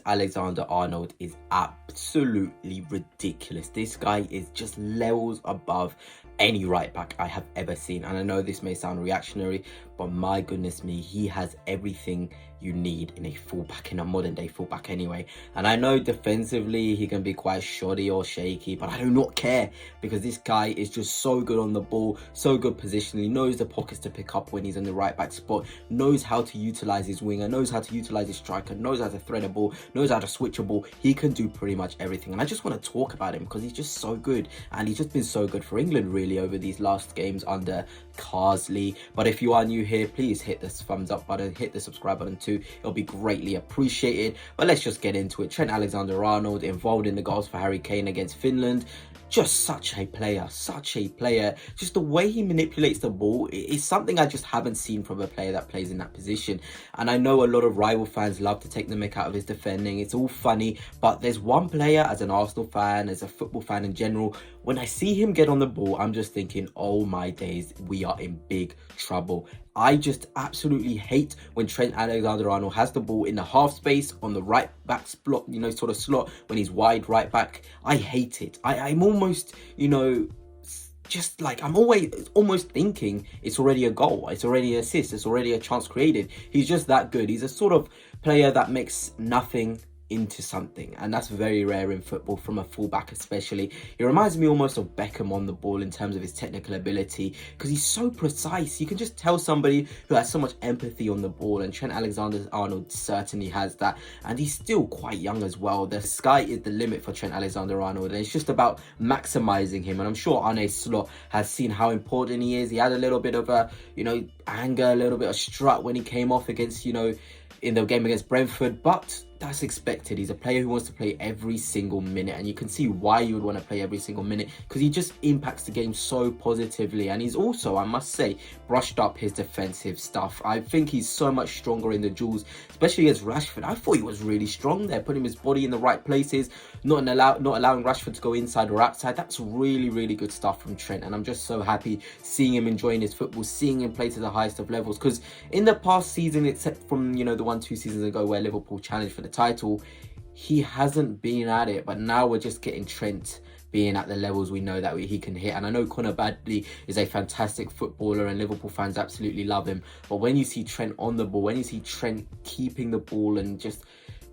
Alexander-Arnold is absolutely ridiculous. This guy is just levels above any right back I have ever seen. And I know this may sound reactionary, but my goodness me, he has everything you need in a fullback, in a modern day fullback anyway. And I know defensively he can be quite shoddy or shaky, but I do not care, because this guy is just so good on the ball, so good positionally, knows the pockets to pick up when he's in the right back spot, knows how to utilize his winger, knows how to utilize his striker, knows how to thread a ball, knows how to switch a ball. He can do pretty much everything, and I just want to talk about him because he's just so good, and he's just been so good for England really over these last games under Carsley. But if you are new here, please hit the thumbs up button, hit the subscribe button too. It'll be greatly appreciated. But let's just get into it. Trent Alexander-Arnold involved in the goals for Harry Kane against Finland. Just such a player. Just the way he manipulates the ball is something I just haven't seen from a player that plays in that position. And I know a lot of rival fans love to take the mick out of his defending. It's all funny, but there's one player, as an Arsenal fan, as a football fan in general, when I see him get on the ball, I'm just thinking, oh my days, we are in big trouble. I just absolutely hate when Trent Alexander-Arnold has the ball in the half space on the right back slot, sort of slot, when he's wide right back. I hate it. I'm almost, just like, I'm almost thinking it's already a goal, it's already an assist, it's already a chance created. He's just that good. He's a sort of player that makes nothing into something, and that's very rare in football from a fullback especially. He reminds me almost of Beckham on the ball in terms of his technical ability, because he's so precise. You can just tell somebody who has so much empathy on the ball, and Trent Alexander-Arnold certainly has that, and he's still quite young as well. The sky is the limit for Trent Alexander-Arnold, and it's just about maximizing him. And I'm sure Arne Slot has seen how important he is. He had a little bit of a anger, a little bit of strut when he came off against in the game against Brentford, but that's expected. He's a player who wants to play every single minute, and you can see why you would want to play every single minute, because he just impacts the game so positively. And he's also, I must say, brushed up his defensive stuff. I think he's so much stronger in the duels, especially against Rashford. I thought he was really strong there, putting his body in the right places, not allowing Rashford to go inside or outside. That's really, really good stuff from Trent, and I'm just so happy seeing him enjoying his football, seeing him play to the highest of levels, because in the past season, except from the 1-2 seasons ago where Liverpool challenged for the title, he hasn't been at it. But now we're just getting Trent being at the levels we know that he can hit. And I know Conor Bradley is a fantastic footballer and Liverpool fans absolutely love him, but when you see Trent on the ball, when you see Trent keeping the ball and just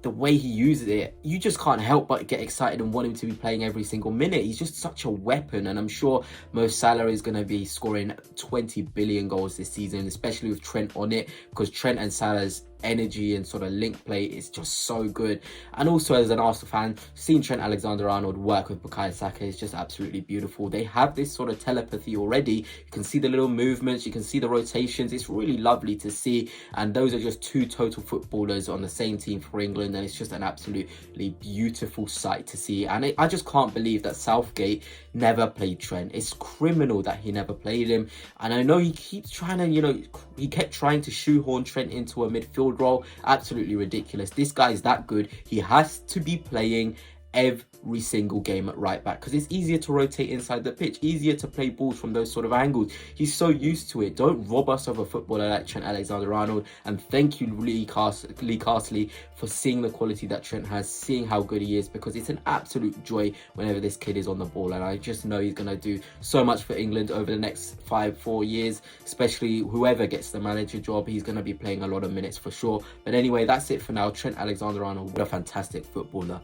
the way he uses it, you just can't help but get excited and want him to be playing every single minute. He's just such a weapon, and I'm sure Mo Salah is going to be scoring 20 billion goals this season, especially with Trent on it, because Trent and Salah's energy and sort of link play is just so good. And also, as an Arsenal fan, seeing Trent Alexander-Arnold work with Bukayo Saka is just absolutely beautiful. They have this sort of telepathy already. You can see the little movements, you can see the rotations. It's really lovely to see, and those are just two total footballers on the same team for England, and it's just an absolutely beautiful sight to see. And I just can't believe that Southgate never played Trent. It's criminal that he never played him, and I know he keeps trying to, he kept trying to shoehorn Trent into a midfield role. Absolutely ridiculous. This guy is that good. He has to be playing every single game at right back, because it's easier to rotate inside the pitch, easier to play balls from those sort of angles. He's so used to it. Don't rob us of a footballer like Trent Alexander-Arnold. And thank you, Lee Carsley, for seeing the quality that Trent has, seeing how good he is, because it's an absolute joy whenever this kid is on the ball. And I just know he's going to do so much for England over the next 4 years, especially whoever gets the manager job. He's going to be playing a lot of minutes for sure. But anyway, that's it for now. Trent Alexander-Arnold, what a fantastic footballer.